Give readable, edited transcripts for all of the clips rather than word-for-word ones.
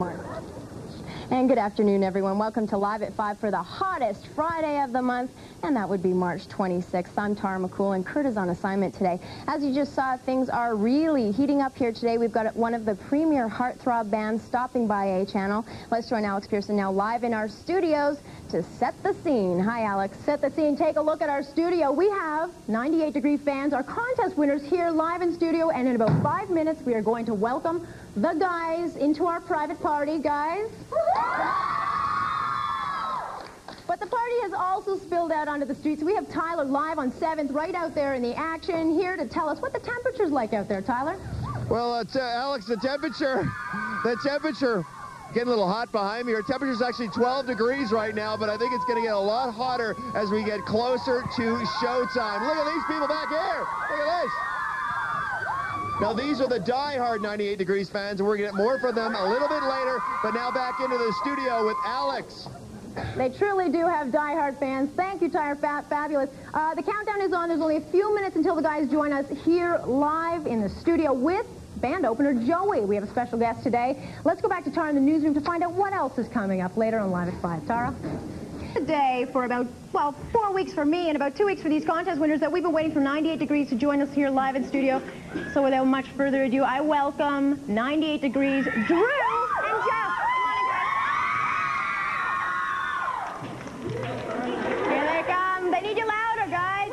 And good afternoon, everyone. Welcome to Live at 5 for the hottest Friday of the month, and that would be March 26th. I'm Tara McCool, and Kurt is on assignment today. As you just saw, things are really heating up here today. We've got one of the premier heartthrob bands stopping by A Channel. Let's join Alex Pearson now live in our studios to set the scene. Hi, Alex. Set the scene. Take a look at our studio. We have 98-degree fans, our contest winners here live in studio, and in about 5 minutes, we are going to welcome the guys into our private party, guys. But the party has also spilled out onto the streets. We have Tyler live on 7th, right out there in the action, here to tell us what the temperature's like out there, Tyler. Well, Alex, the temperature getting a little hot behind me. Our temperature's actually 12 degrees right now, but I think it's going to get a lot hotter as we get closer to showtime. Look at these people back here. Look at this. Now, these are the die-hard 98 Degrees fans, and we're going to get more from them a little bit later, but now back into the studio with Alex. They truly do have die-hard fans. Thank you, Tyler. Fabulous. The countdown is on. There's only a few minutes until the guys join us here live in the studio with band opener Joey. We have a special guest today. Let's go back to Tara in the newsroom to find out what else is coming up later on Live at 5. Tara? Today for about, well, 4 weeks for me and about 2 weeks for these contest winners that we've been waiting for 98 Degrees to join us here live in studio. So without much further ado, I welcome 98 Degrees, Drew and Jeff. Here they come. They need you louder, guys.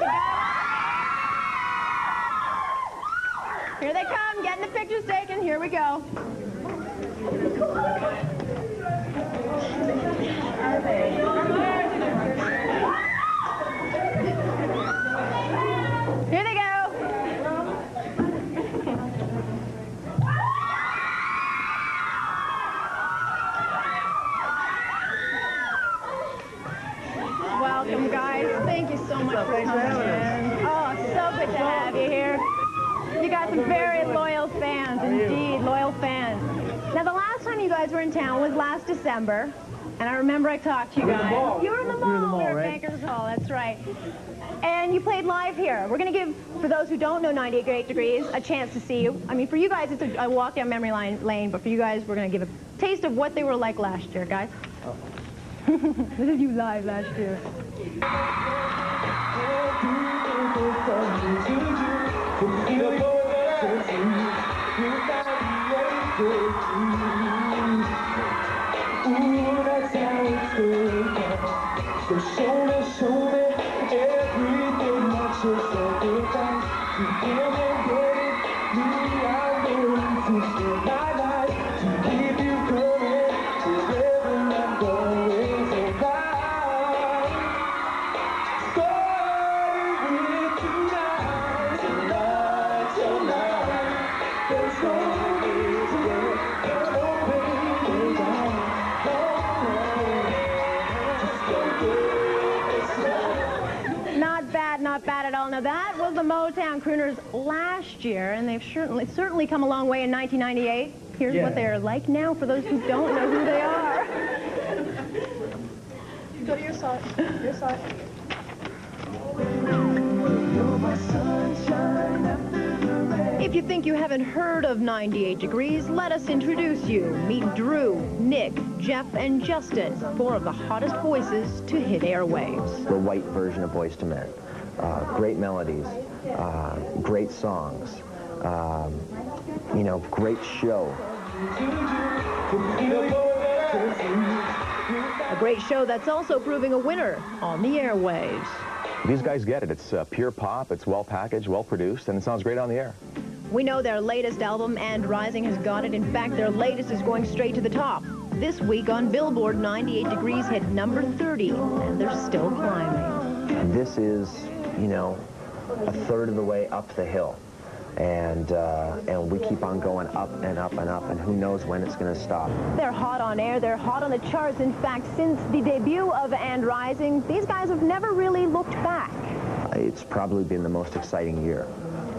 Here they come, getting the pictures taken. Here we go. Here they go. Welcome, guys. Thank you so much for coming in. Oh, so good to have you here. You got some very loyal fans, indeed, loyal fans. Now, the last time you guys were in town was last December, and I remember I talked to you guys. You were in the mall. We were at Bankers Hall, that's right. And you played live here. We're going to give, for those who don't know 98 Degrees, a chance to see you. I mean, for you guys, it's a walk down memory lane, but for you guys, we're going to give a taste of what they were like last year, guys. Oh. This is you live last year. Ooh, that's how it's going down. So show me everything that you're so down. You can't get it, me, I'm going to spend my life to keep you coming wherever I'm going. So bye. Starting with tonight, tonight. There's no need to wait, there's no pain down. Not bad at all. Now, that was the Motown Crooners last year, and they've certainly come a long way in 1998. Here's what they're like now for those who don't know who they are. Go to your side. Your side. If you think you haven't heard of 98 Degrees, let us introduce you. Meet Drew, Nick, Jeff, and Justin, 4 of the hottest voices to hit airwaves. The white version of Boyz II Men. Great melodies, great songs, you know, great show. A great show that's also proving a winner on the airwaves. These guys get it. It's pure pop, it's well packaged, well produced, and it sounds great on the air. We know their latest album, And Rising, has got it. In fact, their latest is going straight to the top. This week on Billboard, 98 Degrees hit number 30, and they're still climbing. This is, you know, a third of the way up the hill. And we keep on going up and up and up, and who knows when it's going to stop. They're hot on air, they're hot on the charts. In fact, since the debut of And Rising, these guys have never really looked back. It's probably been the most exciting year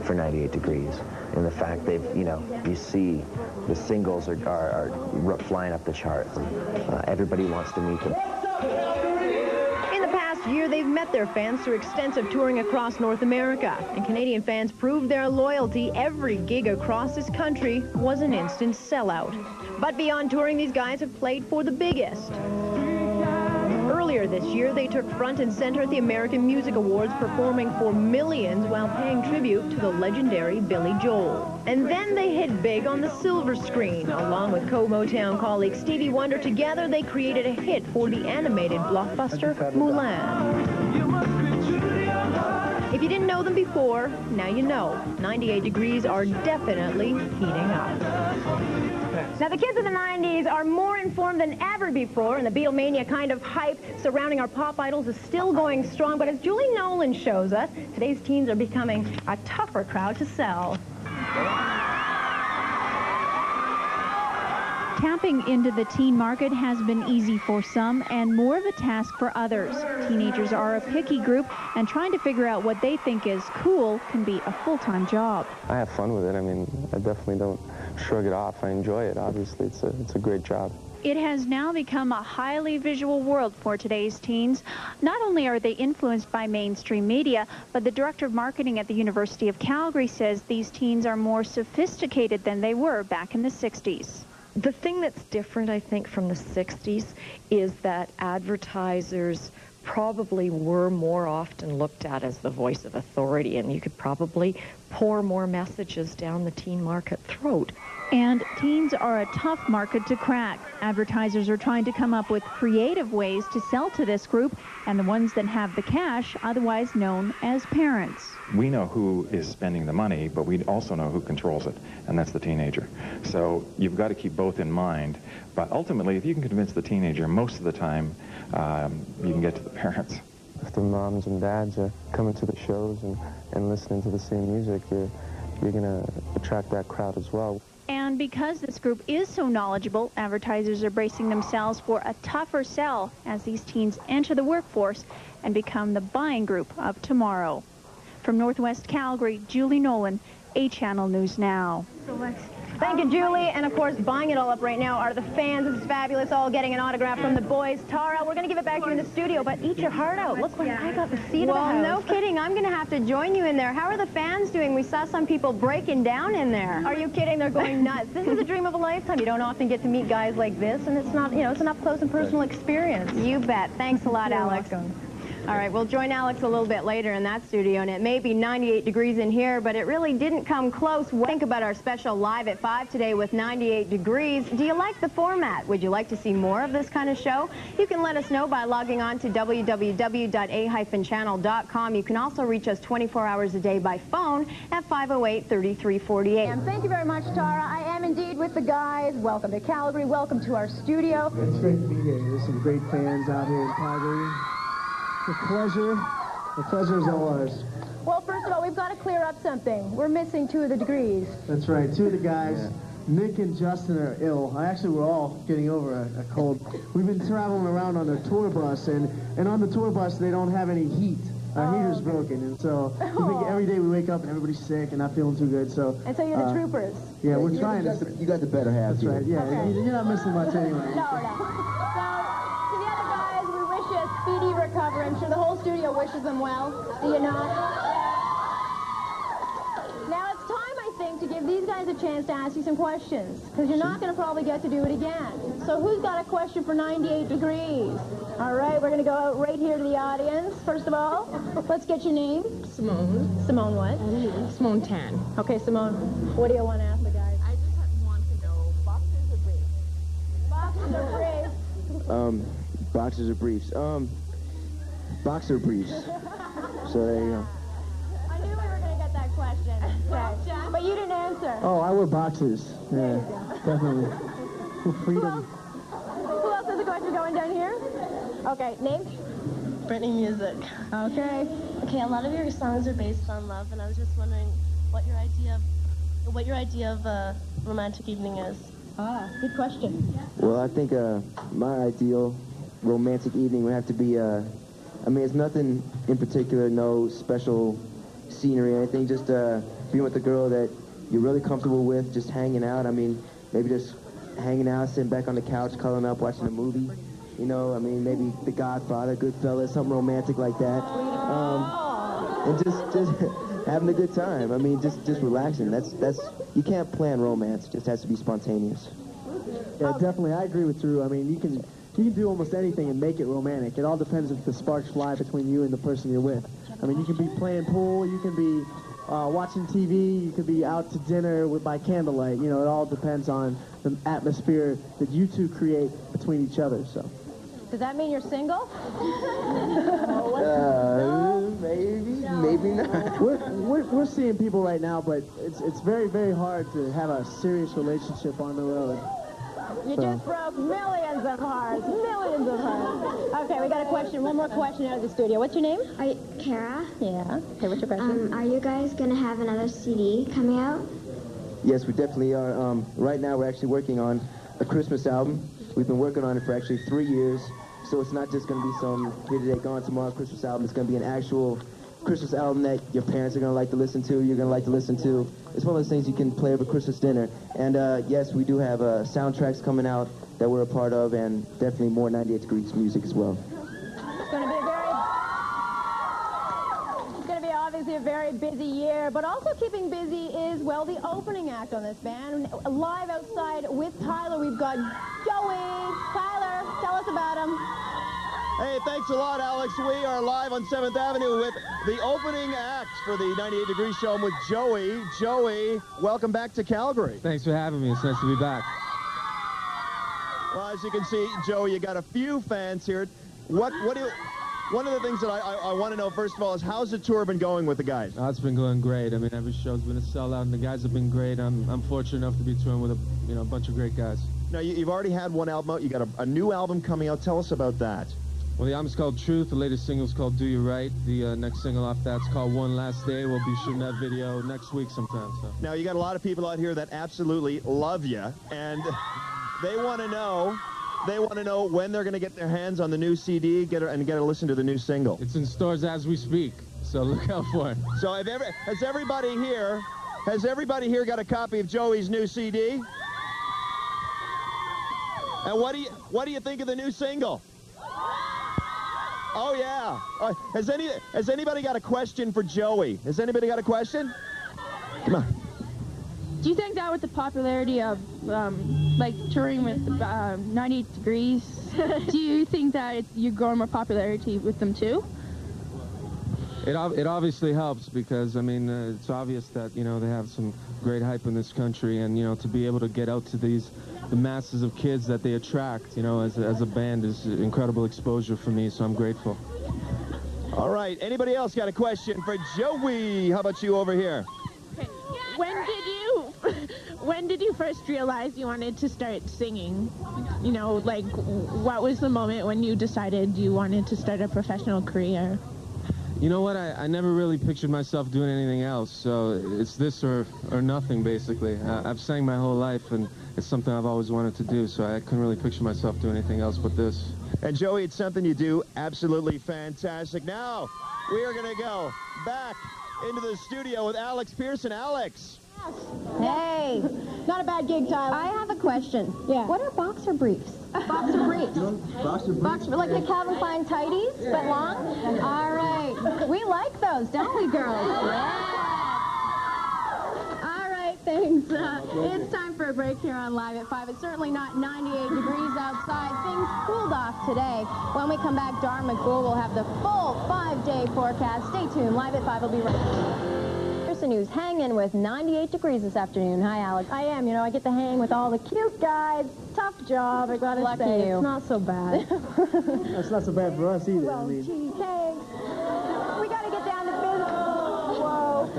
for 98 Degrees. And the fact they've, you know, you see the singles are flying up the charts. Everybody wants to meet them. In the past year, they've met their fans through extensive touring across North America. And Canadian fans proved their loyalty. Every gig across this country was an instant sellout. But beyond touring, these guys have played for the biggest. Earlier this year, they took front and center at the American Music Awards, performing for millions while paying tribute to the legendary Billy Joel. And then they hit big on the silver screen. Along with co-Motown colleague Stevie Wonder, together they created a hit for the animated blockbuster Mulan. If you didn't know them before, now you know. 98 Degrees are definitely heating up. Now, the kids of the 90s are more informed than ever before, and the Beatlemania kind of hype surrounding our pop idols is still going strong. But as Julie Nolan shows us, today's teens are becoming a tougher crowd to sell. Tapping into the teen market has been easy for some and more of a task for others. Teenagers are a picky group, and trying to figure out what they think is cool can be a full-time job. I have fun with it. I mean, I definitely don't shrug it off. I enjoy it, obviously. It's a great job. It has now become a highly visual world for today's teens. Not only are they influenced by mainstream media, but the director of marketing at the University of Calgary says these teens are more sophisticated than they were back in the 60s. The thing that's different, I think, from the 60s is that advertisers probably were more often looked at as the voice of authority, and you could probably pour more messages down the teen market throat. And teens are a tough market to crack. Advertisers are trying to come up with creative ways to sell to this group, and the ones that have the cash, otherwise known as parents. We know who is spending the money, but we also know who controls it, and that's the teenager. So you've got to keep both in mind. But ultimately, if you can convince the teenager, most of the time, you can get to the parents. If the moms and dads are coming to the shows and listening to the same music, you're going to attract that crowd as well. And because this group is so knowledgeable, advertisers are bracing themselves for a tougher sell as these teens enter the workforce and become the buying group of tomorrow. From Northwest Calgary, Julie Nolan, 8 Channel News Now. Thank you, Julie. And, of course, buying it all up right now are the fans. This is fabulous, all getting an autograph from the boys. Tara, we're going to give it back to you in the studio, but eat your heart out. Look where I got the seat of the house. Well, no kidding. I'm going to have to join you in there. How are the fans doing? We saw some people breaking down in there. Are you kidding? They're going nuts. This is a dream of a lifetime. You don't often get to meet guys like this, and it's not, you know, it's an up-close and personal experience. You bet. Thanks a lot, You're Alex. welcome. All right, we'll join Alex a little bit later in that studio, and it may be 98 degrees in here, but it really didn't come close. Think about our special Live at 5 today with 98 degrees. Do you like the format? Would you like to see more of this kind of show? You can let us know by logging on to www.a-channel.com. You can also reach us 24 hours a day by phone at 508-3348. And thank you very much, Tara. I am indeed with the guys. Welcome to Calgary. Welcome to our studio. It's great to be here. There's some great fans out here in Calgary. The pleasure is all ours. Well, first of all, we've got to clear up something. We're missing 2 of the degrees. That's right, 2 of the guys. Nick and Justin are ill. We're all getting over a cold. We've been traveling around on a tour bus, and on the tour bus, they don't have any heat. Our heater's broken, and so every day we wake up and everybody's sick and not feeling too good. So And so you're the troopers. Yeah, we're trying to. You got the better half. That's right. Yeah, Okay. you're not missing much anyway. No. So, to the other guys, we wish you a speedy recovery. I'm sure the whole studio wishes them well. Do you not? Now it's time, I think, to give these guys a chance to ask you some questions, because you're not going to probably get to do it again. So who's got a question for 98 degrees? All right, we're going to go out right here to the audience. First of all, let's get your name. Simone. Simone what? Simone Tan. Okay, Simone, what do you want to ask the guys? I just want to know, boxers or briefs? Boxers or briefs? Boxers or briefs? Boxer briefs. So there you go. I knew we were going to get that question. Okay. But you didn't answer. Oh, I wear boxers. Yeah, definitely. Freedom. Who else has a question going down here? Okay, name? Brittany Music. Okay. Okay, a lot of your songs are based on love, and I was just wondering what your idea of a romantic evening is. Ah, good question. Well, I think my ideal romantic evening would have to be, I mean, it's nothing in particular, no special scenery or anything, just being with a girl that you're really comfortable with, just hanging out. I mean, maybe just hanging out, sitting back on the couch, cuddling up, watching a movie. You know, I mean, maybe The Godfather, Goodfellas, something romantic like that. And just having a good time. I mean, just relaxing. That's you can't plan romance. It just has to be spontaneous. Yeah, definitely. I agree with Drew. I mean, you can do almost anything and make it romantic. It all depends if the sparks fly between you and the person you're with. I mean, you can be playing pool, you can be watching TV, you could be out to dinner by candlelight. You know, it all depends on the atmosphere that you two create between each other. So. Does that mean you're single? Maybe not. We're seeing people right now, but it's very, very hard to have a serious relationship on the road. You just broke millions of hearts. Millions of hearts. Okay, we got a question. One more question out of the studio. What's your name? Kara. Yeah. Okay, what's your question? Are you guys going to have another CD coming out? Yes, we definitely are. Right now, we're actually working on a Christmas album. We've been working on it for actually 3 years. So it's not just going to be some here today, gone tomorrow Christmas album. It's going to be an actual Christmas album that your parents are going to like to listen to, you're going to like to listen to. It's one of those things you can play over Christmas dinner. And yes, we do have soundtracks coming out that we're a part of, and definitely more 98 Degrees music as well. It's going to be obviously a very busy year, but also keeping busy is, well, the opening act on this band. Live outside with Tyler, we've got Joey. Tyler, tell us about him. Hey, thanks a lot, Alex. We are live on 7th Avenue with the opening act for the 98 Degrees show. I'm with Joey. Joey, welcome back to Calgary. Thanks for having me. It's nice to be back. Well, as you can see, Joey, you got a few fans here. One of the things that I want to know, first of all, is how's the tour been going with the guys? Oh, it's been going great. I mean, every show's been a sellout, and the guys have been great. I'm fortunate enough to be touring with a bunch of great guys. Now, you've already had one album out. You got a new album coming out. Tell us about that. Well, the album's called Truth. The latest single's called Do You Right. The next single off that's called One Last Day. We'll be shooting that video next week sometime. So. Now, you got a lot of people out here that absolutely love you, and they want to know when they're going to get their hands on the new CD and get to listen to the new single. It's in stores as we speak, so look out for it. So has everybody here got a copy of Joey's new CD? And what do you think of the new single? Oh, yeah. Has anybody got a question for Joey? Has anybody got a question? Come on. Do you think that with the popularity of, like, touring with 98 Degrees, do you think that you're growing more popularity with them, too? It obviously helps because, I mean, it's obvious that, you know, they have some great hype in this country, and, you know, to be able to get out to the masses of kids that they attract, you know, as a band is incredible exposure for me, so I'm grateful. All right. Anybody else got a question for Joey? How about you over here? Okay. When did you first realize you wanted to start singing? You know, like, what was the moment when you decided you wanted to start a professional career? You know what? I never really pictured myself doing anything else, so it's this or nothing, basically. I've sang my whole life, and it's something I've always wanted to do, so I couldn't really picture myself doing anything else but this. And Joey, it's something you do absolutely fantastic. Now, we are going to go back into the studio with Alex Pearson. Alex. Hey. Not a bad gig, Tyler. I have a question. Yeah. What are boxer briefs? Boxer briefs. Boxer briefs? Like the Calvin Klein tighties, but long? All right. We like those, don't we, girls? Yeah. All right, thanks. It's time for a break here on Live at 5. It's certainly not 98 degrees outside. Things cooled off today. When we come back, Dar McBool will have the full 5-day forecast. Stay tuned. Live at 5 will be right back. Who's hanging with 98 degrees this afternoon. Hi, Alex. I am. You know, I get to hang with all the cute guys. Tough job, I gotta Lucky say. you. It's not so bad. It's not so bad for us either. Well, I mean. cheesecakes. We gotta get down to business. Whoa.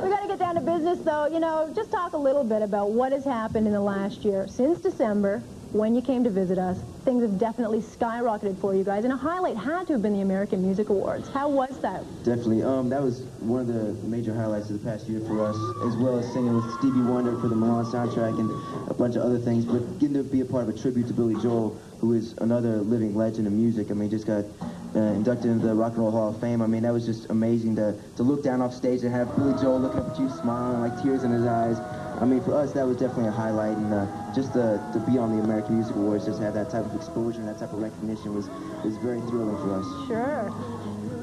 We gotta get down to business, though. You know, just talk a little bit about what has happened in the last year. Since December, when you came to visit us, things have definitely skyrocketed for you guys, and a highlight had to have been the American Music Awards. How was that? Definitely. That was one of the major highlights of the past year for us, as well as singing with Stevie Wonder for the Milan soundtrack and a bunch of other things. But getting to be a part of a tribute to Billy Joel, who is another living legend of music. I mean, just got inducted into the Rock and Roll Hall of Fame. I mean, that was just amazing to look down off stage and have Billy Joel looking up at you, smiling, like tears in his eyes. I mean, for us, that was definitely a highlight, and just to be on the American Music Awards, just have that type of exposure and that type of recognition was very thrilling for us. Sure.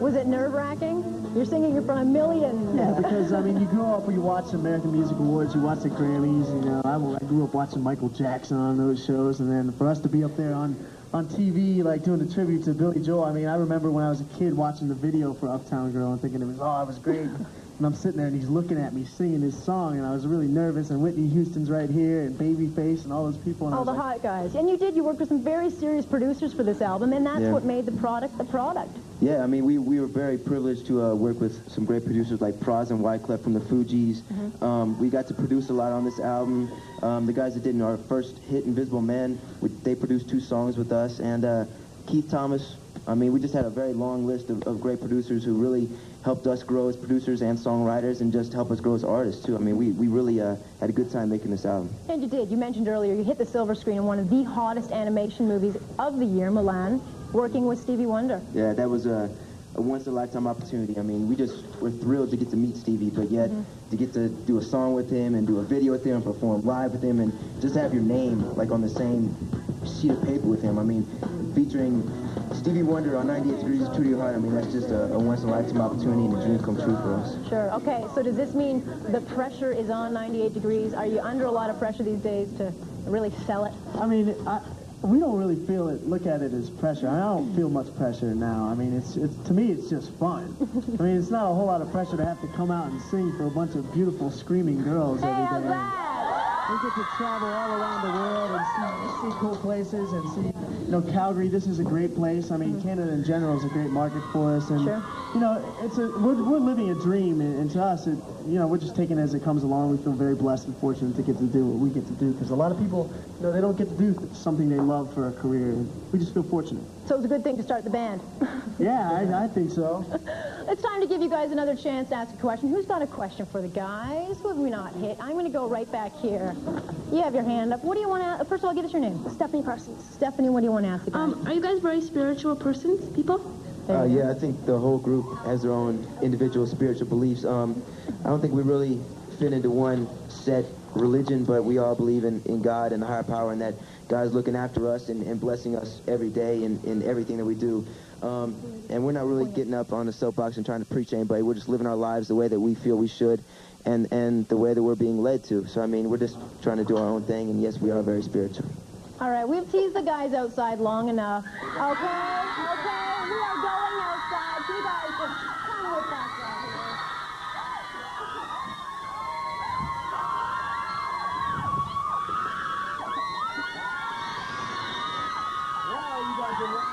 Was it nerve-wracking? You're singing in front of millions. Yeah, because, I mean, you grow up, you watch the American Music Awards, you watch the Grammys, you know, I grew up watching Michael Jackson on those shows, and then for us to be up there on TV, like, doing the tribute to Billy Joel, I mean, I remember when I was a kid watching the video for Uptown Girl and thinking it was great. And I'm sitting there, and he's looking at me singing his song, and I was really nervous, and Whitney Houston's right here, and Babyface, and all those people. And all the hot guys. And you worked with some very serious producers for this album, and that's what made the product the product. Yeah, I mean, we were very privileged to work with some great producers like Pras and Wyclef from the Fugees. We got to produce a lot on this album. The guys that did our first hit, Invisible Man, they produced 2 songs with us, and Keith Thomas. I mean, we just had a very long list of great producers who really helped us grow as producers and songwriters, and just help us grow as artists, too. I mean, we really had a good time making this album. And you did. You mentioned earlier you hit the silver screen in one of the hottest animation movies of the year, Milan, working with Stevie Wonder. Yeah, that was a once-in-a-lifetime opportunity. I mean, we're thrilled to get to meet Stevie, but yet to get to do a song with him and do a video with him, perform live with him, and just have your name, like, on the same sheet of paper with him. I mean, featuring Stevie Wonder on 98 Degrees to Your Heart, I mean, that's just a once-in-a-lifetime opportunity and a dream come true for us. Sure. Okay, so does this mean the pressure is on 98 Degrees? Are you under a lot of pressure these days to really sell it? I mean, we don't really look at it as pressure. I don't feel much pressure now. I mean, it's to me, it's just fun. I mean, it's not a whole lot of pressure to have to come out and sing for a bunch of beautiful, screaming girls every day. We get to travel all around the world and see cool places and see, you know, Calgary. This is a great place. I mean, Canada in general is a great market for us, and you know, we're living a dream, and to us, you know, we're just taking it as it comes along. We feel very blessed and fortunate to get to do what we get to do, because a lot of people, you know, they don't get to do something they love for a career, and we just feel fortunate. So it was a good thing to start the band. Yeah, I think so. It's time to give you guys another chance to ask a question. Who's got a question for the guys? Who have we not hit? I'm going to go right back here. You have your hand up. What do you want to... First of all, give us your name. Stephanie Parsons. Stephanie, what do you want to ask the guys? Are you guys very spiritual persons, people? Yeah, I think the whole group has their own individual spiritual beliefs. I don't think we really fit into one set religion, but we all believe in God and the higher power, and that God's looking after us and blessing us every day in everything that we do. And we're not really getting up on the soapbox and trying to preach anybody. We're just living our lives the way that we feel we should, and the way that we're being led to. So, I mean, we're just trying to do our own thing, and yes, we are very spiritual. All right, we've teased the guys outside long enough. Okay, we are going outside. You guys just come with us right here. Wow, you guys are right.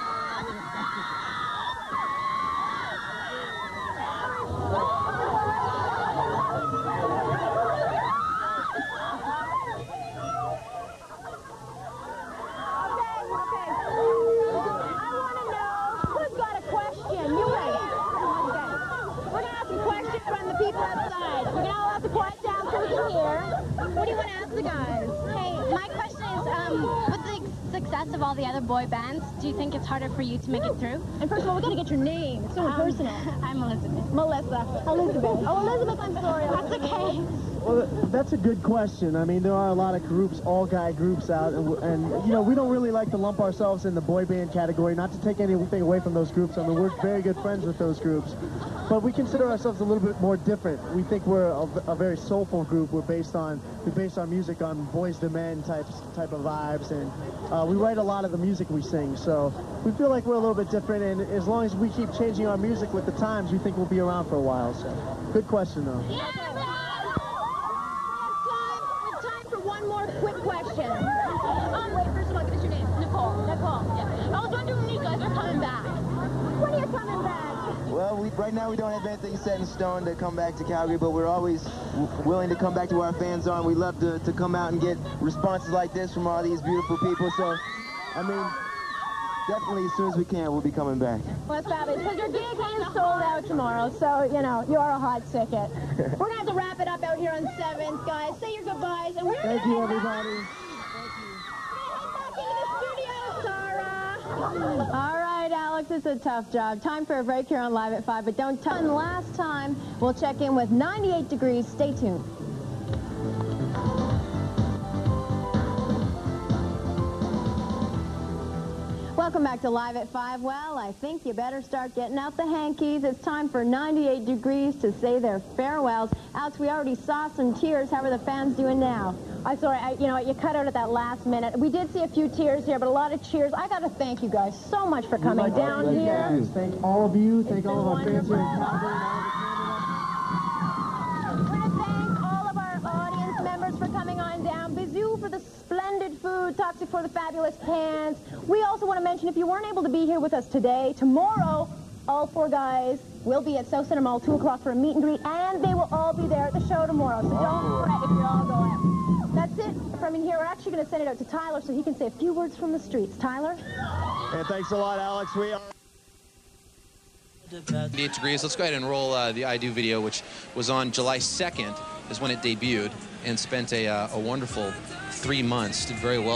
What do you want to ask the guys? Hey, my question is, with the success of all the other boy bands, do you think it's harder for you to make it through? And first of all, we got to get your name. It's so impersonal. I'm Elizabeth. Melissa. Elizabeth. Oh, Elizabeth, I'm sorry. That's okay. Well, that's a good question. I mean, there are a lot of groups, all-guy groups out, and you know, we don't really like to lump ourselves in the boy band category, not to take anything away from those groups. I mean, we're very good friends with those groups, but we consider ourselves a little bit more different. We think we're a very soulful group. We base our music on Boys to Men type of vibes, and we write a lot of the music we sing, so we feel like we're a little bit different, and as long as we keep changing our music with the times, we think we'll be around for a while. So, good question, though. Yeah. One more quick question. Wait, first of all, give us your name. Nicole. Yeah. I was wondering when you guys are coming back. When are you coming back? Well, right now we don't have anything set in stone to come back to Calgary, but we're always willing to come back to where our fans are, and we love to come out and get responses like this from all these beautiful people. So, I mean, definitely as soon as we can, we'll be coming back. Well, that's fabulous, because your gig is sold out tomorrow, so, you know, you are a hot ticket. We're going to have to wrap it up out here on 7th, guys. Say your goodbyes, and we're going to Thank you, everybody. Back into the studio, Sarah. All right, Alex, it's a tough job. Time for a break here on Live at 5, but don't tell. And last time, we'll check in with 98 Degrees. Stay tuned. Welcome back to Live at 5. Well, I think you better start getting out the hankies. It's time for 98 Degrees to say their farewells. Alex, we already saw some tears. How are the fans doing now? I'm sorry, you know, you cut out at that last minute. We did see a few tears here, but a lot of cheers. I got to thank you guys so much for coming down here. Thank all of you. Thank all of our fans here in Calgary. All of our audience members for coming on down. Bisou for the splendid food. Toxic for the fabulous pants. We also want to mention, if you weren't able to be here with us today, tomorrow, all 4 guys will be at South Center Mall 2 o'clock for a meet and greet, and they will all be there at the show tomorrow. So don't fret if you're all going. That's it from in here. We're actually going to send it out to Tyler so he can say a few words from the streets. Tyler? And thanks a lot, Alex. We are 98 Degrees. Let's go ahead and roll the I Do video, which was on July 2nd is when it debuted, and spent a wonderful 3 months. Did very well.